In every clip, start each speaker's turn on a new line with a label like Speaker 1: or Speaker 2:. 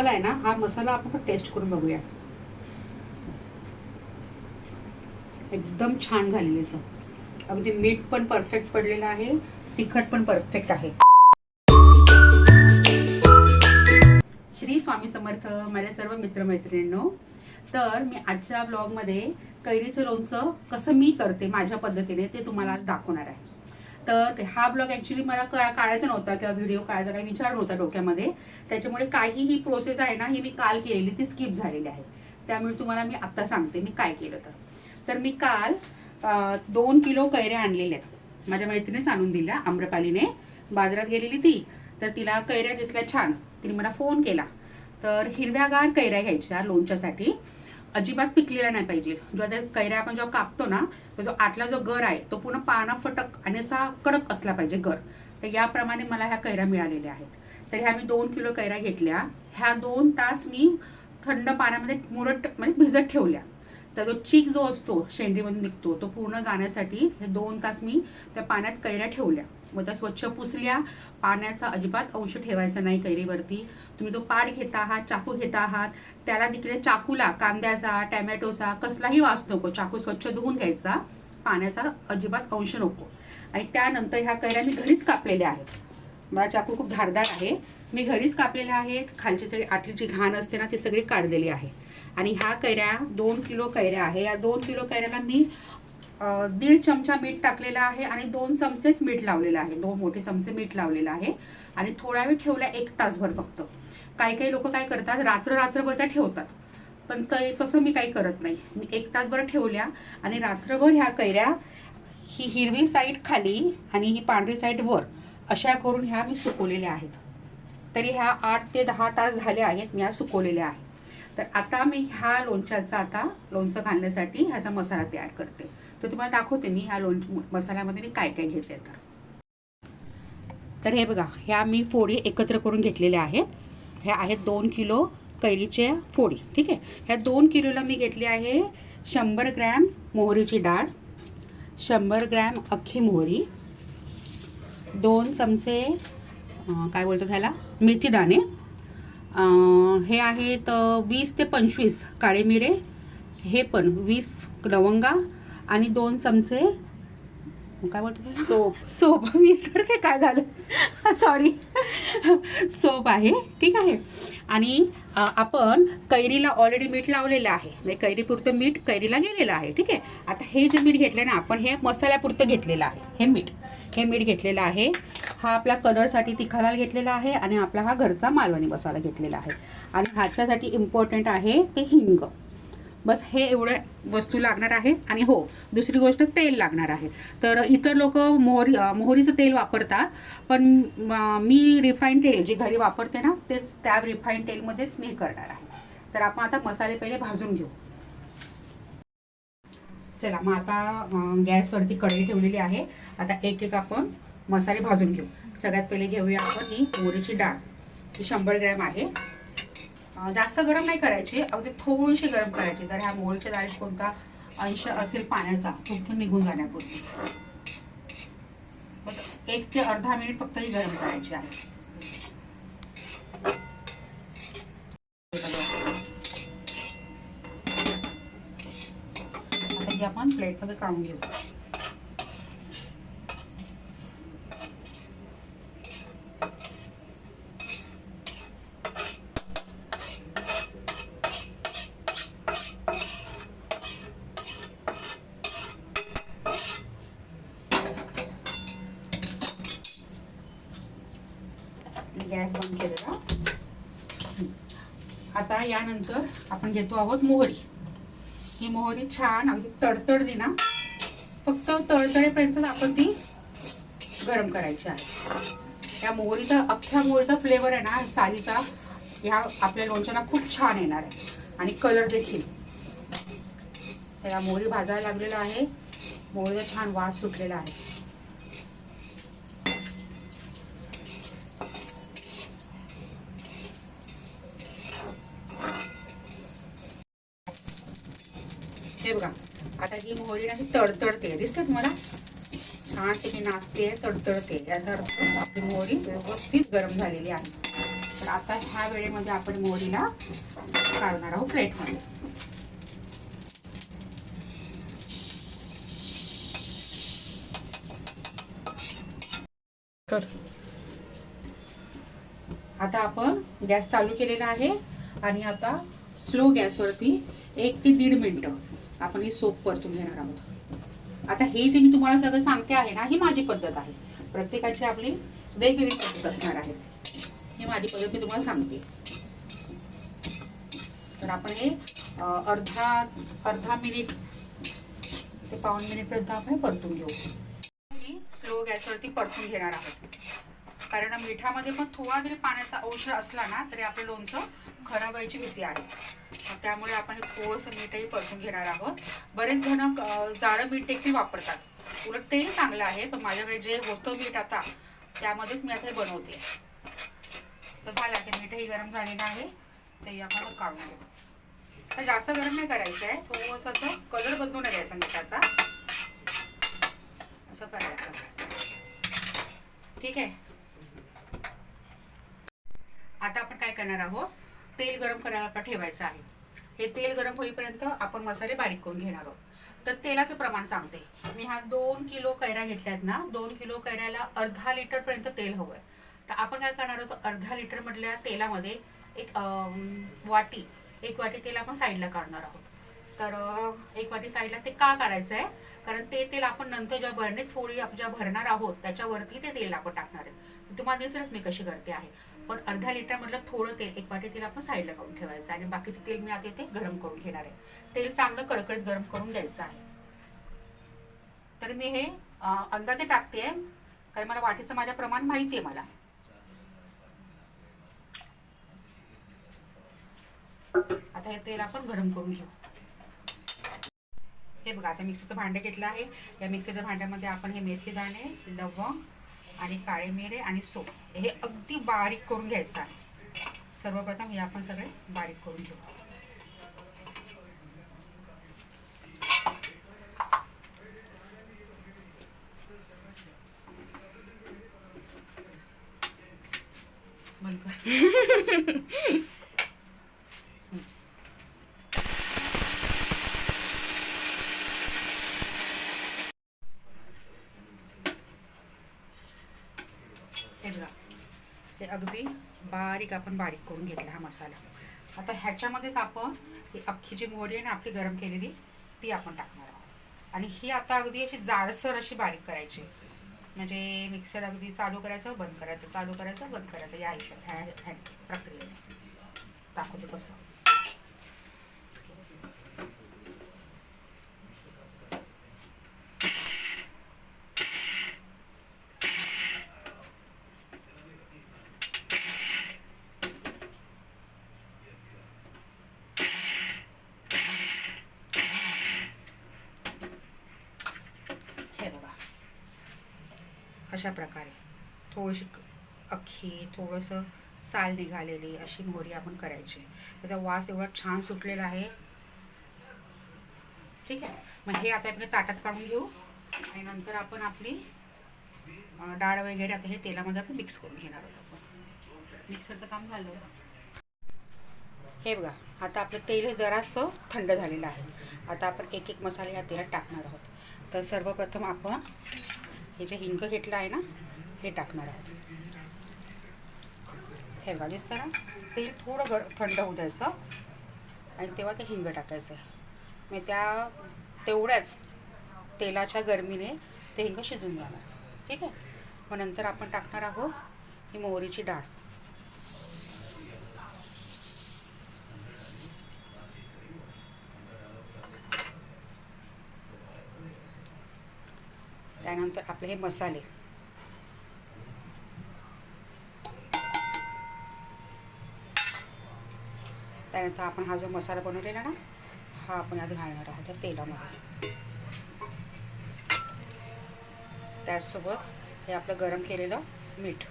Speaker 1: मसाला आहे ना, हा मसाला आपण टेस्ट करून बघूया. एकदम छान झालेली चव. अगदी मीठ पण परफेक्ट पडलेलं आहे, तिखट पण परफेक्ट आहे. श्री स्वामी समर्थ माझ्या सर्व मित्रमैत्रिणींनो. तर मी आजच्या ब्लॉगमध्ये कैरीचं लोणचं कसं मी करते माझ्या पद्धतीने ते तुम्हाला आज दाखवणार आहे. तर हा ब्लॉग ॲक्च्युली मला काढायचा नव्हता किंवा व्हिडिओ काढायचा काही विचार नव्हता डोक्यामध्ये. त्याच्यामुळे काही ही प्रोसेस आहे ना, ही मी काल केलेली ती स्किप झालेली आहे. त्यामुळे तुम्हाला मी आत्ता सांगते मी काय केलं. तर मी काल 2 किलो कैऱ्या आणलेल्या आहेत. माझ्या मैत्रिणीच आणून दिल्या, आम्रपालीने. बाजारात गेलेली ती, तर तिला कैऱ्या दिसल्या छान. तिने मला फोन केला. तर हिरव्यागार कैऱ्या घ्यायच्या लोणच्यासाठी, अजिबात पिकलेला नाही पाहिजे. जेव्हा कैऱ्या आपण जेव्हा कापतो ना, तर जो आतला जो गर आहे तो पूर्ण पाना फटक आणि असा कडक असला पाहिजे गर. तर याप्रमाणे मला ह्या कैऱ्या मिळालेल्या आहेत. तर ह्या मी 2 किलो कैऱ्या घेतल्या. ह्या 2 तास मी थंड पाण्यामध्ये मुरट म्हणजे भिजत ठेवल्या. तर जो चीक जो असतो शेंडीमधून निघतो तो पूर्ण जाण्यासाठी हे 2 तास मी त्या पाण्यात कैऱ्या ठेवल्या. मग त्या स्वच्छ पुसल्या. पाण्याचा अजिबात अंश ठेवायचा नाही कैरीवरती. तुम्ही जो पाट घेता आहात, चाकू घेता आहात, त्याला देखील चाकूला कांद्याचा, टॅमॅटोचा कसलाही वास नको. चाकू स्वच्छ धुवून घ्यायचा, पाण्याचा अजिबात अंश नको. आणि त्यानंतर ह्या कैऱ्या मी घरीच कापलेल्या आहेत. माझा चाकू खूप धारदार आहे, मी घरीच कापलेल्या आहेत. खालची सगळी आतली जी घाण असते ना ती सगळी काढलेली आहे. आणि ह्या कैऱ्या 2 किलो कैऱ्या आहे. या 2 किलो कैऱ्याला मी 1.5 चमचा मीठ टाकलेला आहे आणि 2 चमचेच मीठ लावलेलं आहे. 2 मोठे चमचे मीठ लावलेलं आहे. आणि थोडा वेळ ठेवल्या, 1 तासभर फक्त. काही लोक काय करतात, रात्रभर त्या ठेवतात. पण तसं मी काही करत नाही. मी 1 तासभर ठेवल्या आणि रात्रभर ह्या कैऱ्या, ही हिरवी साईड खाली आणि ही पांढरी साईड वर, अशा करून ह्या मी सुकवलेल्या आहेत. तरी ह्या 8 ते 10 तास झाले आहेत मी ह्या सुकवलेल्या आहेत. तर आता मी ह्या लोणच्याचा लोणचं घालण्यासाठी ह्याचा मसाला तयार करते. तर तुम्हाला दाखवते मी ह्या मसाल्यामध्ये मी काय काय घेते. तर हे बघा, ह्या मी फोडी एकत्र करून घेतलेल्या आहेत. ह्या आहेत 2 किलो कैरीच्या फोडी. ठीक आहे. ह्या 2 किलोला मी घेतली आहे 100 ग्रॅम मोहरीची डाळ, 100 ग्रॅम अख्खी मोहरी, 2 चमचे काय बोलतात ह्याला, मेथी दाणे, हे आहेत 20 ते 25 काळे मिरे, हे पण 20 लवंगा आणि 2 चमचे काय बोलतो सोप विसरते काय झालं सॉरी सोप आहे. ठीक आहे. आणि आपण कैरीला ऑलरेडी मीठ लावलेलं आहे, म्हणजे कैरीपुरतं मीठ कैरीला गेलेलं आहे. ठीक आहे. आता हे जे मीठ घेतलं ना आपण, हे मसाल्यापुरतं घेतलेलं आहे. हे मीठ घेतलेलं आहे. हा आपला कलरसाठी तिखालाल घेतलेला आहे आणि आपला हा घरचा मालवणी मसाला घेतलेला आहे. आणि ह्याच्यासाठी इम्पॉर्टंट आहे ते हिंग. बस हे एवढ्या वस्तू लागणार आहेत. आणि हो, दुसरी गोष्ट तेल लागणार आहे. तर इतर लोक मोहरीचं तेल वापरतात, पण मी रिफाईंड तेल जे घरी वापरते ना तेच त्या रिफाईंड तेलमध्येच मी करणार आहे. तर आपण आता मसाले पहिले भाजून घेऊ. चला मग आता गॅसवरती कढई ठेवलेली आहे. आता एक आपण मसाले भाजून घेऊ. सगळ्यात पहिले घेऊया आपण ही मोहरीची डाळ. ही 100 ग्रॅम आहे. जास्त गरम नाही करायची, अगदी थोडीशी गरम करायची. तर ह्या मोहरीच्या डाळीत कोणता अंश असेल पाण्याचा तो निघून जाण्यापूर्वी 1 ते अर्धा मिनिट फक्त ही गरम करायची आहे. आता ही आपण प्लेटमध्ये काढून घेऊ. गॅस बंद केलेला. आता यानंतर आपण घेतो आहोत मोहरी. ही मोहरी छान अगदी तडतडली ना, फक्त तळतळेपर्यंत आपण ती गरम करायची आहे. या मोहरीचा, अख्ख्या मोहरीचा फ्लेवर आहे ना सालीचा, ह्या आपल्या लोणच्याला खूप छान येणार आहे. आणि कलर देखील. या मोहरी भाजायला लागलेला आहे. मोहरीचा छान वास सुटलेला आहे. हे बघा, आता ही मोहरी ना तडतडते, दिसते तुम्हाला, छान तिने नाचते, तडतडते. याचा अर्थ आपली मोहरी व्यवस्थित गरम झालेली आहे. तर आता ह्या वेळेमध्ये आपण मोहरीला काढणार आहोत प्लेटमध्ये. आता आपण गॅस चालू केलेला आहे आणि आता स्लो गॅसवरती 1 ते 1.5 मिनिटं आपण ही सोप परतून घेणार आहोत. आता हे जे मी तुम्हाला सगळं सांगते आहे ना, ही माझी पद्धत आहे. प्रत्येकाची आपली वेगवेगळी पद्धत असणार आहे. ही माझी पद्धत मी तुम्हाला सांगते. तर आपण हे अर्धा मिनिट ते पाऊण मिनिटपर्यंत आपण परतून घेऊ. स्लो गॅसवरती परतून घेणार आहोत, कारण मिठामध्ये पण थोडा जरी पाण्याचा अंश असला ना तरी आपलं लोणचं खराब व्हायची भीती आहे. त्यामुळे आपण थोडंसं मीठही परतून घेणार आहोत. बरेच जण जाडं मीठ देखील वापरतात, उलट तेही चांगलं आहे, पण माझ्याकडे जे होतं मीठ आता त्यामध्येच मी आता हे बनवते. तर झालं, ते मीठही गरम झालेलं आहे, ते आपण काढून घेऊ. तर जास्त गरम नाही करायचं आहे, थोडंसं असं कलर बदलून द्यायचा मिठाचा, असं करायचं. ठीक आहे. आता आपण काय करणार आहोत, तेल गरम करायला ठेवायचं आहे. हे तेल गरम होईपर्यंत आपण मसाले बारीक करून घेणार आहोत. तर तेलाचं प्रमाण सांगते मी. हा 2 किलो कैऱ्या घेतल्यात ना, 2 किलो कैऱ्याला अर्धा लिटरपर्यंत तेल हवं आहे. तर आपण काय करणार आहोत, अर्धा लिटर मधल्या तेलामध्ये एक वाटी तेल आपण साईडला काढणार आहोत. तर 1 वाटी साईडला ते का काढायचं आहे, कारण ते तेल आपण नंतर ज्या भरणीत फोडी ज्या भरणार आहोत त्याच्यावरती ते तेल आपण टाकणार आहे. तुम्हाला दिसेलच मी कशी करते आहे. पण अर्धा लिटर मधलं थोडं तेल, 1 वाटी तेल आपण साईडला काढून ठेवायचं आणि बाकीचं तेल मी आता इथे गरम करून घेणार आहे. तेल चांगलं कडकडीत गरम करून द्यायचं आहे. तर मी हे अंदाजे टाकते, कारण मला वाटीचं माझ्या प्रमाण माहिती आहे मला. आता हे तेल आपण गरम करून घेऊ. हे बघा, आता मिक्सरचं भांडं घेतलं आहे. या मिक्सरच्या भांड्यामध्ये आपण हे मेथी दाणे, लवंग आणि काळे मिरे आणि सोप हे अगदी बारीक करून घ्यायचं आहे. सर्वप्रथम हे आपण सगळे बारीक करून घेऊ. हे अगदी बारीक आपण बारीक करून घेतला हा मसाला. आता ह्याच्यामध्येच आपण ही अख्खी जी मोहरी आहे ना आपली गरम केलेली, ती आपण टाकणार आहोत. आणि ही आता अगदी अशी जाडसर अशी बारीक करायची, म्हणजे मिक्सर अगदी चालू करायचं बंद करायचं, चालू करायचं बंद करायचं, या ह्या प्रक्रियेने दाखवते कसं. अशा प्रकारे थोडीशी अख्खी, थोडंसं साल निघालेली अशी मोहरी आपण करायची. त्याचा वास एवढा छान सुटलेला आहे. ठीक आहे. मग हे आता आपण ताटात काढून घेऊ आणि नंतर आपण आपली डाळ वगैरे आता हे तेलामध्ये आपण मिक्स करून घेणार आहोत. आपण मिक्सरचं काम झालं. हे बघा, आता आपलं तेल जरासं थंड झालेलं आहे. आता आपण एक एक मसाले या तेलात टाकणार आहोत. तर सर्वप्रथम आपण हे जे हिंग घेतलं आहे ना, हे टाकणार आहोत. हे बघा, दिसतं ना, तेल थोडं थंड होऊ द्यायचं आणि तेव्हा ते हिंग टाकायचं आहे. मग तेवढ्याच तेलाच्या गरमीने ते हिंग शिजून जाणार. ठीक आहे. मग नंतर आपण टाकणार आहोत ही मोहरीची डाळ. त्यानंतर आपले हे मसाले, त्यानंतर आपण हा जो मसाला बनवलेला ना, हा आपण आधी घालणार आहोत त्या तेलामध्ये. त्याचसोबत हे आपलं गरम केलेलं मीठ.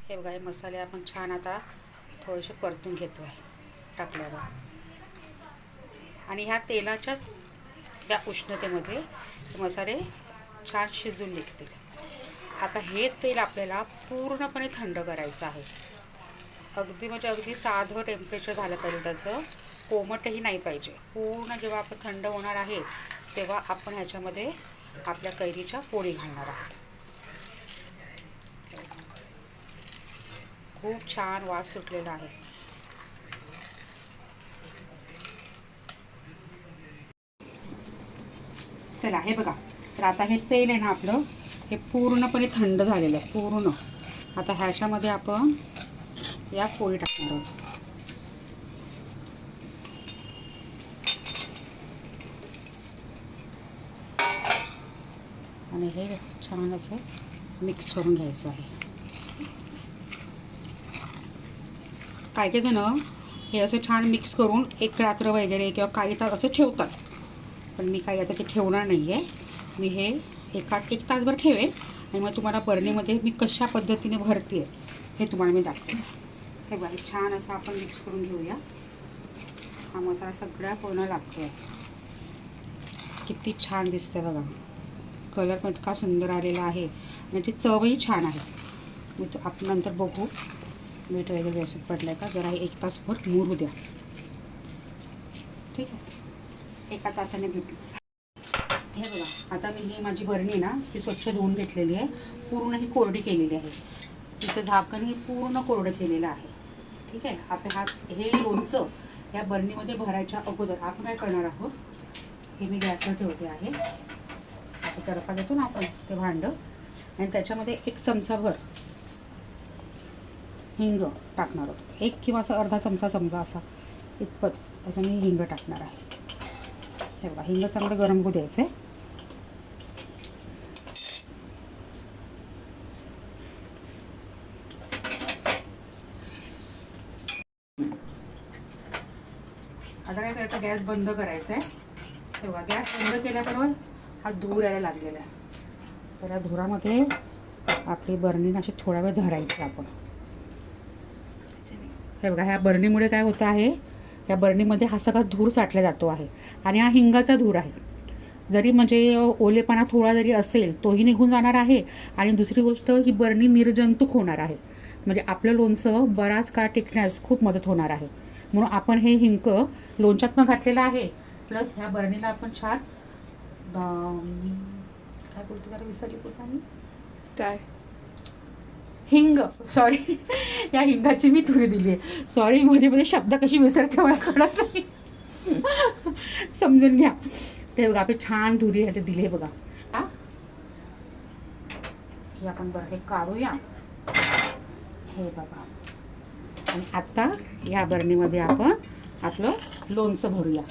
Speaker 1: हे बघा, हे मसाले आपण छान आता थोडेसे परतून घेतो आहे टाकल्यावर. आणि ह्या तेलाच्या त्या उष्णतेमध्ये मसाले छान शिजून निघतील. आता हे तेल आपल्याला पूर्णपणे थंड करायचं आहे. अगदी म्हणजे अगदी साधं टेम्परेचर झालं पाहिजे त्याचं, कोमटही नाही पाहिजे. पूर्ण जेव्हा आपण थंड होणार आहे तेव्हा आपण ह्याच्यामध्ये आपल्या कैरीच्या फोडी घालणार आहोत. खूप छान वास सुटलेला आहे. चला हे बघा, तर आता हे तेल आहे ना आपलं, हे पूर्णपणे थंड झालेलं आहे पूर्ण. आता ह्याच्यामध्ये आपण या फोडी टाकणार आहोत. आणि हे छान असं मिक्स करून घ्यायचं आहे. काही जण हे असं छान मिक्स करून एक रात्र वगैरे किंवा काही तास असं ठेवतात, पण मी काही आता ते ठेवणार नाही आहे. मी हे एक तासभर ठेवेन आणि मग तुम्हाला बरणीमध्ये मी कशा पद्धतीने भरते हे तुम्हाला मी दाखवेन. हे बघा, छान असं आपण मिक्स करून घेऊया. हा मसाला सगळ्या पूर्ण लागतो आहे. किती छान दिसतंय बघा, कलर पण इतका सुंदर आलेला आहे आणि त्याची चवही छान आहे. मग आपण नंतर बघू मीठ वगैरे व्यवस्थित पडलं आहे का. जरा एक तासभर मुरू द्या. ठीक आहे, एका तासाने भेटू. हे बघा, आता मी ही माझी बरणी ना ती स्वच्छ धुवून घेतलेली आहे. पूर्ण ही कोरडी केलेली आहे. तिचं झाकण ही पूर्ण कोरडं केलेलं आहे. ठीक आहे. आपल्या हे लोणचं या बरणीमध्ये भरायच्या अगोदर आपण काय करणार आहोत, हे मी गॅसवर ठेवते आहे. आपण तडका देतो ना आपण ते भांडं, आणि त्याच्यामध्ये एक चमचाभर हिंग टाकणार आहोत. एक किंवा असा अर्धा चमचा समजा असा इतपत असं मी हिंग टाकणार आहे. हे बघा, हिंग चांगलं गरम होऊ द्यायचं आहे. आता काय करायचं, गॅस बंद करायचा आहे. हे बघा, गॅस बंद केल्याबरोबर हा धूर यायला लागलेला आहे. तर या धुरामध्ये आपली बरणी अशी थोडा वेळ धरायची आपण. हे बघा, ह्या बरणीमुळे काय होतं आहे, या बरणीमध्ये हा सगळा धूर साठला जातो आहे आणि हा हिंगाचा धूर आहे. जरी म्हणजे ओलेपणा थोडा जरी असेल तोही निघून जाणार आहे. आणि दुसरी गोष्ट, ही बरणी निर्जंतुक होणार आहे. म्हणजे आपलं लोणचं बराच काळ टिकण्यास खूप मदत होणार आहे. म्हणून आपण हे हिंग लोणच्यात पण घातलेलं आहे, प्लस ह्या बरणीला आपण छान काय बोलतो जरा विसरली कुठं मी काय हिंग, सॉरी, या हिंगाची मी तुरी दिली आहे. सॉरी, मध्ये शब्द कशी विसरते मला कळत नाही, समजून घ्या. ते बघा, आपली छान धुरी ह्याचे दिली बघा. हा, हे आपण बरं हे काढूया. हे बघा, आणि आता या बरणीमध्ये आपण आपलं लोणचं भरूया.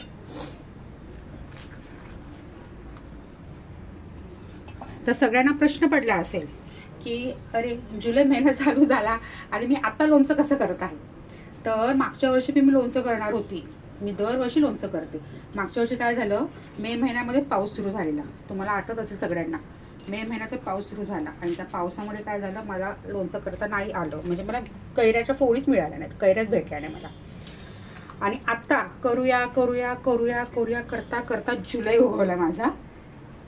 Speaker 1: तर सगळ्यांना प्रश्न पडला असेल की अरे, जुलै महिना चालू झाला आणि मी आता लोणचं कसं करत आहे. तर मागच्या वर्षी मी लोणचं करणार होती. मी दरवर्षी लोणचं करते. मागच्या वर्षी काय झालं, मे महिन्यामध्ये पाऊस सुरू झालेला, तुम्हाला आठवत असेल सगळ्यांना. मे महिन्यातच पाऊस सुरू झाला आणि त्या पावसामुळे काय झालं, मला लोणचं करता नाही आलं. म्हणजे मला कैऱ्याच्या फोडीच मिळाल्या नाहीत, कैऱ्याच भेटल्या नाही मला. आणि आत्ता करूया करूया करूया करूया करता करता जुलै उगवला माझा.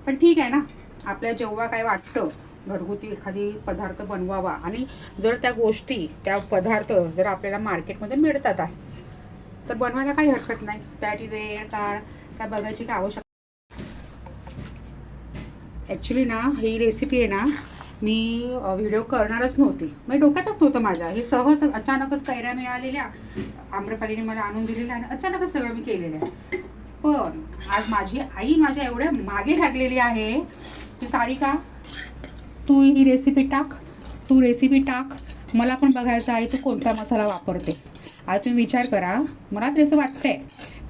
Speaker 1: पण ठीक आहे ना, आपल्याला जेव्हा काय वाटतं घरगुती एखादी पदार्थ बनवावा, आणि जर त्या गोष्टी त्या पदार्थ जर आपल्याला मार्केटमध्ये मिळतात आहे तर बनवायला काही हरकत नाही. त्याची वेळ काळ काय बघायची काय आवश्यकता. ॲक्च्युली ना ही रेसिपी आहे ना, मी व्हिडिओ करणारच नव्हती, म्हणजे डोक्यातच नव्हतं माझ्या. हे सहज अचानकच कैऱ्या मिळालेल्या, आम्रपालीने मला आणून दिलेल्या आणि अचानकच सगळं मी केलेलं आहे. पण आज माझी आई माझ्या एवढ्या मागे लागलेली आहे की सारिका, तू ही रेसिपी टाक, तू रेसिपी टाक, मला पण बघायचं आहे तू कोणता मसाला वापरते. आता तुम्ही विचार करा, मला तरी असं वाटतंय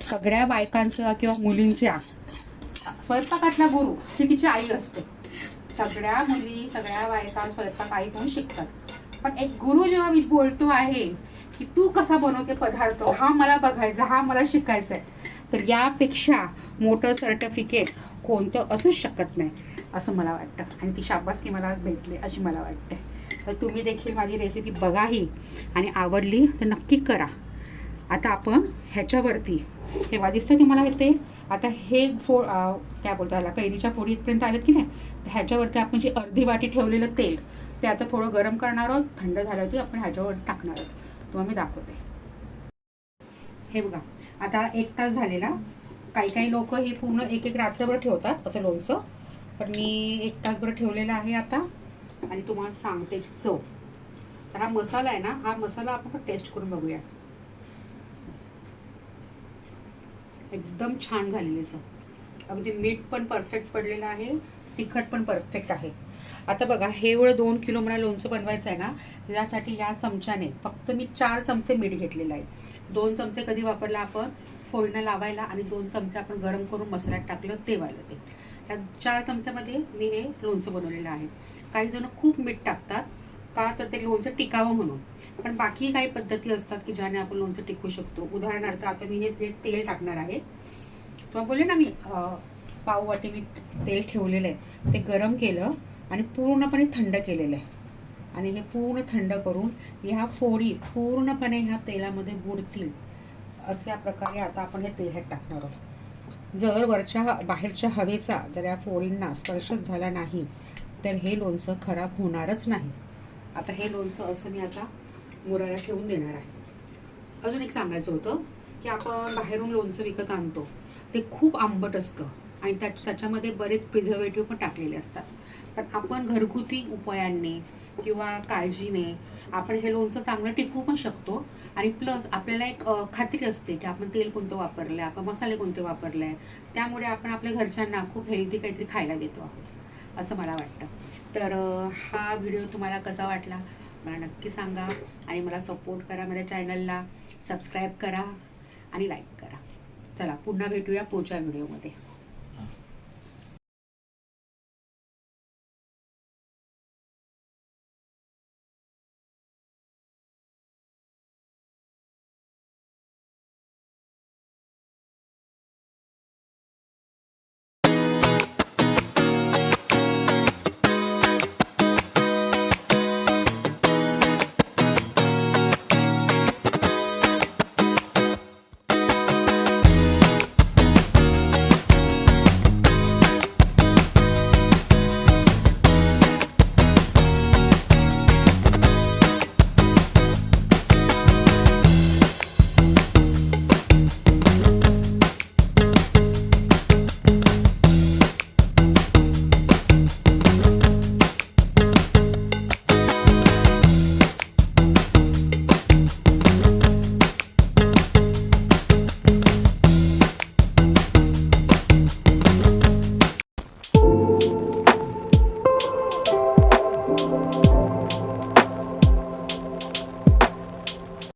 Speaker 1: सगळ्या बायकांचं किंवा मुलींच्या स्वयंपाकातला गुरु ही तिची आई असते. सगळ्या मुली सगळ्या बायका स्वयंपाक आई म्हणून शिकतात. पण एक गुरु जेव्हा मी बोलतो आहे की तू कसा बनवते पदार्थ, हा मला बघायचा, हा मला शिकायचा आहे, तर यापेक्षा मोठं सर्टिफिकेट कोणतं असूच शकत नाही असं मला वाटतं. आणि ती शाबासकी मला भेटली अशी मला वाटते. तर तुम्ही देखील माझी रेसिपी बघाही आणि आवडली तर नक्की करा. आता आपण ह्याच्यावरती हे बघा दिसतं तुम्हाला हे तेल. आता हे काय बोलतो ह्याला, कैरीच्या फोडी इथपर्यंत आलेत की नाही, ह्याच्यावरती आपण जी अर्धी वाटी ठेवलेलं तेल ते आता थोडं गरम करणार आहोत. थंड झाल्यावरती आपण ह्याच्यावर टाकणार आहोत. तुम्हाला मी दाखवते. हे बघा आता 1 तास झालेला. काही लोक हे पूर्ण एक रात्रभर ठेवतात असं लोणचं, पण मी 1 तासभर ठेवलेलं आहे आता. आणि तुम्हाला सांगते चव. तर हा मसाला आहे ना, हा मसाला आपण टेस्ट करून बघूया. एकदम छान झालेली चव. अगदी मीठ पण परफेक्ट पडलेलं आहे, तिखट पण परफेक्ट आहे. आता बघा हे एवढं 2 किलो मला लोणचं बनवायचं आहे ना, त्यासाठी या चमच्याने फक्त मी 4 चमचे मीठ घेतलेलं आहे. 2 चमचे कधी वापरला आपण फोडणीला लावायला, आणि 2 चमचे आपण गरम करून मसाल्यात टाकलं ते वालं ते. या 4 चमच्यामध्ये मी हे लोणचं बनवलेलं आहे. काही जण खूप मीठ टाकतात का, तर ते लोणचं टिकावं म्हणून. पण बाकी काही पद्धती असतात की ज्याने आपण लोणचं टिकवू शकतो. उदाहरणार्थ आता मी हे जे तेल टाकणार आहे, तुम्हाला बोलले ना मी पाव वाटी मी तेल ठेवलेलं आहे, ते गरम केलं आणि पूर्णपणे थंड केलेलं आहे. आणि हे पूर्ण थंड करून ह्या फोडी पूर्णपणे ह्या तेलामध्ये बुडतील अशा प्रकारे आता आपण हे तेल ह्यात टाकणार आहोत. जर बाहेरच्या हवेचा जर या फोडींना स्पर्शच झाला नाही तर हे लोणचं खराब होणारच नाही. आता हे लोणचं असं मी आता मुराला ठेवून देणार आहे. अजून एक सांगायचं होतं की आपण बाहेरून लोणचं विकत आणतो ते खूप आंबट असतं आणि त्याच्यामध्ये बरेच प्रिझर्वेटिव्ह पण टाकलेले असतात. पण आपण घरगुती उपायांनी किंवा काळजीने आपण हे लोणचं चांगलं टिकवू पण शकतो. आणि प्लस आपल्याला एक खात्री असते की आपण तेल कोणतं वापरलं आहे, आपण मसाले कोणते वापरले आहे. त्यामुळे आपण आपल्या घरच्यांना खूप हेल्दी काहीतरी खायला देतो आहोत असं मला वाटतं. तर हा व्हिडिओ तुम्हाला कसा वाटला मला नक्की सांगा. आणि मला सपोर्ट करा, माझ्या चॅनलला सबस्क्राईब करा आणि लाईक करा. चला पुन्हा भेटूया पुढच्या व्हिडिओमध्ये.